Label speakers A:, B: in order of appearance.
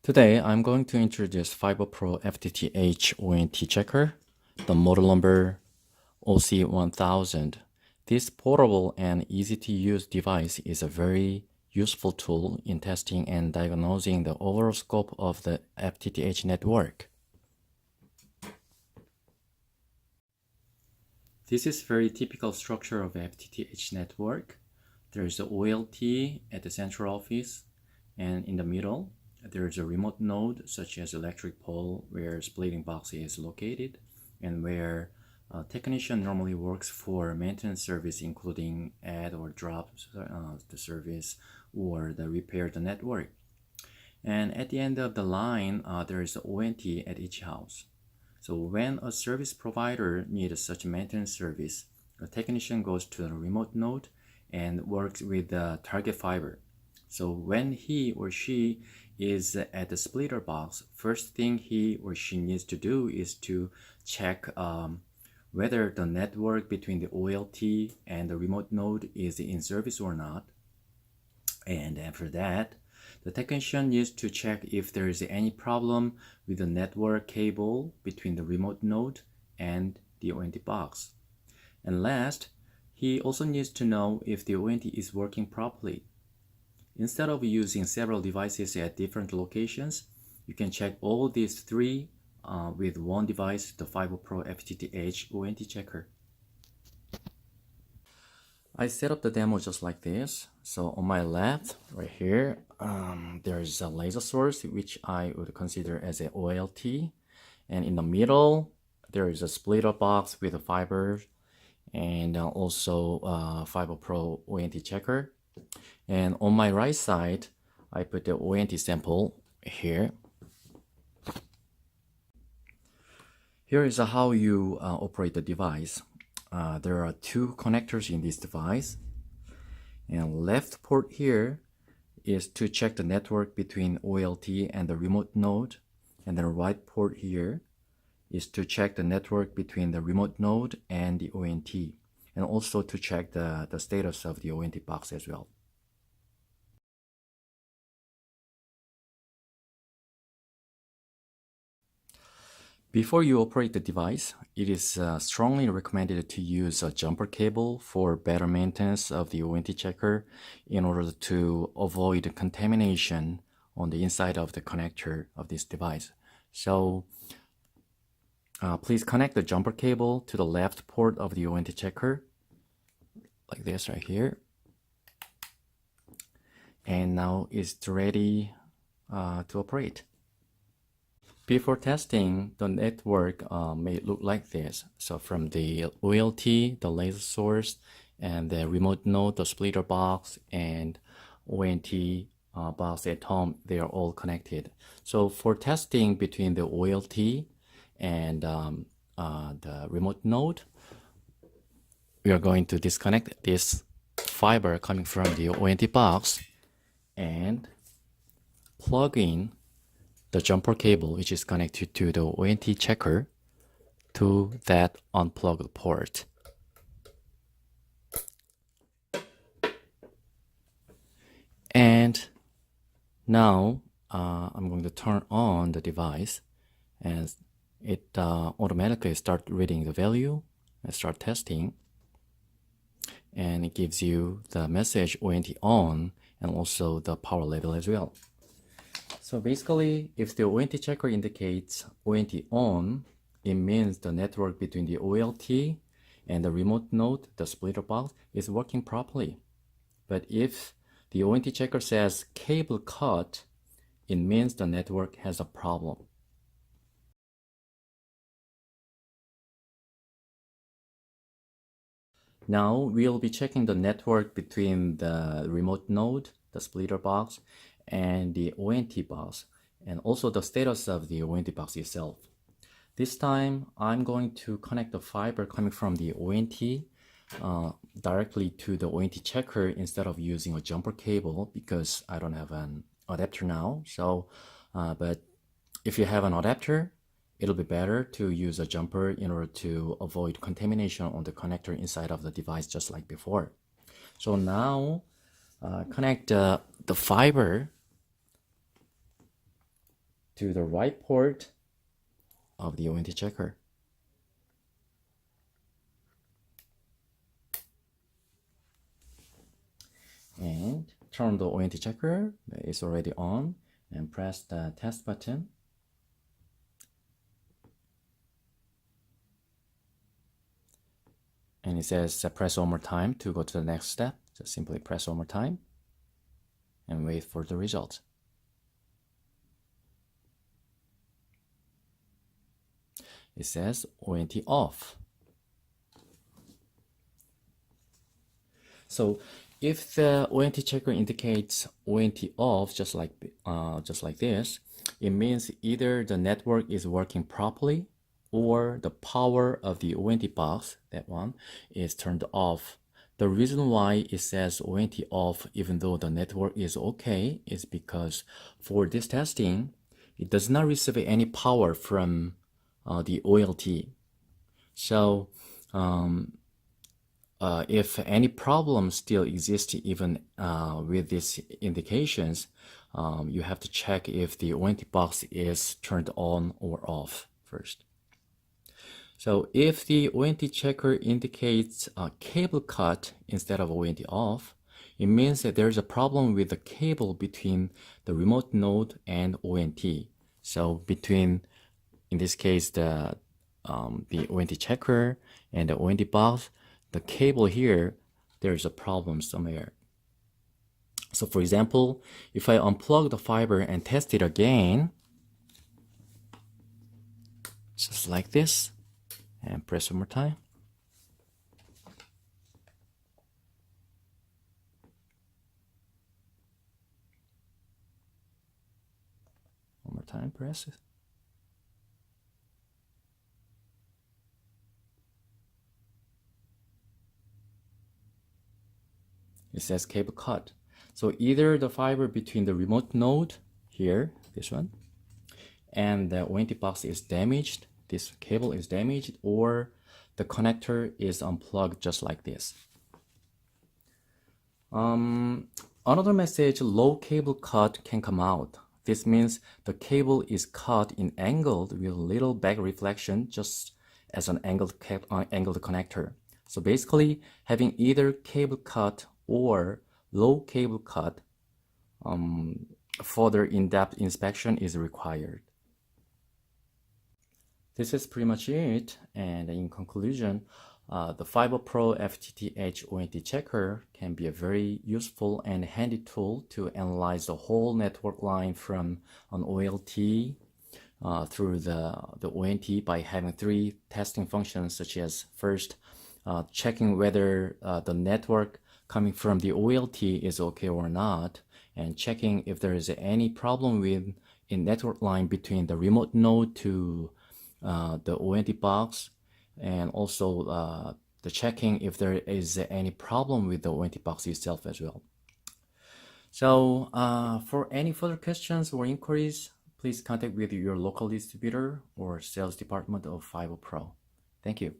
A: Today, I'm going to introduce FIBERPRO FTTH ONT Checker, the model number OC1000. This portable and easy-to-use device is a very useful tool in testing and diagnosing the overall scope of the FTTH network. This is very typical structure of FTTH network. There is the OLT at the central office, and in the middle, there is a remote node such as electric pole where splitting box is located and where a technician normally works for maintenance service, including add or drop the service or the repair the network. And at the end of the line, there is the ONT at each house. So when a service provider needs such maintenance service, a technician goes to the remote node and works with the target fiber. So when he or she is at the splitter box, first thing he or she needs to do is to check whether the network between the OLT and the remote node is in service or not. And after that, the technician needs to check if there is any problem with the network cable between the remote node and the ONT box. And last, he also needs to know if the ONT is working properly. Instead of using several devices at different locations, you can check all these three with one device, the FIBERPRO FTTH ONT Checker. I set up the demo just like this. So on my left, right here, there's a laser source, which I would consider as a OLT. And in the middle, there is a splitter box with a fiber and also FIBERPRO ONT Checker. And on my right side, I put the ONT sample here. Here is how you operate the device. There are two connectors in this device. And left port here is to check the network between OLT and the remote node. And the right port here is to check the network between the remote node and the ONT. And also to check the status of the ONT box as well. Before you operate the device, it is strongly recommended to use a jumper cable for better maintenance of the ONT checker in order to avoid contamination on the inside of the connector of this device. So please connect the jumper cable to the left port of the ONT checker, like this right here. And now it's ready to operate. Before testing, the network may look like this. So from the OLT, the laser source, and the remote node, the splitter box, and ONT box at home, they are all connected. So for testing between the OLT and the remote node, we are going to disconnect this fiber coming from the ONT box and plug in the jumper cable, which is connected to the ONT checker, to that unplugged port. And now I'm going to turn on the device, and it automatically start reading the value and start testing. And it gives you the message ONT on and also the power level as well. So basically, if the ONT checker indicates ONT on, it means the network between the OLT and the remote node, the splitter box, is working properly. But if the ONT checker says cable cut, it means the network has a problem. Now we'll be checking the network between the remote node, the splitter box, and the ONT box, and also the status of the ONT box itself. This time, I'm going to connect the fiber coming from the ONT directly to the ONT checker instead of using a jumper cable because I don't have an adapter now. So, but if you have an adapter, it'll be better to use a jumper in order to avoid contamination on the connector inside of the device, just like before. So now, connect the fiber to the right port of the ONT checker. And turn the ONT checker, it's already on, and press the test button. And it says press one more time to go to the next step. So simply press one more time and wait for the result. It says ONT off. So if the ONT checker indicates ONT off, just like this, it means either the network is working properly or the power of the ONT box, that one, is turned off. The reason why it says ONT off even though the network is okay is because for this testing, it does not receive any power from the OLT. So if any problems still exist even with these indications, you have to check if the ONT box is turned on or off first. So if the ONT checker indicates a cable cut instead of ONT off, it means that there's a problem with the cable between the remote node and ONT. So between, in this case, the ONT checker and the ONT box, the cable here, there's a problem somewhere. So for example, if I unplug the fiber and test it again, just like this, and press one more time. One more time, press it. It says cable cut. So either the fiber between the remote node here, this one, and the ONT box is damaged, this cable is damaged, or the connector is unplugged just like this. Another message, low cable cut can come out. This means the cable is cut in angled with little back reflection just as an angled connector. So basically having either cable cut or low cable cut, further in-depth inspection is required. This is pretty much it, and in conclusion, the FIBERPRO FTTH ONT Checker can be a very useful and handy tool to analyze the whole network line from an OLT through the ONT by having three testing functions, such as first, checking whether the network coming from the OLT is okay or not, and checking if there is any problem with a network line between the remote node to the ONT box, and also the checking if there is any problem with the ONT box itself as well. So for any further questions or inquiries, please contact with your local distributor or sales department of FIBERPRO. Thank you.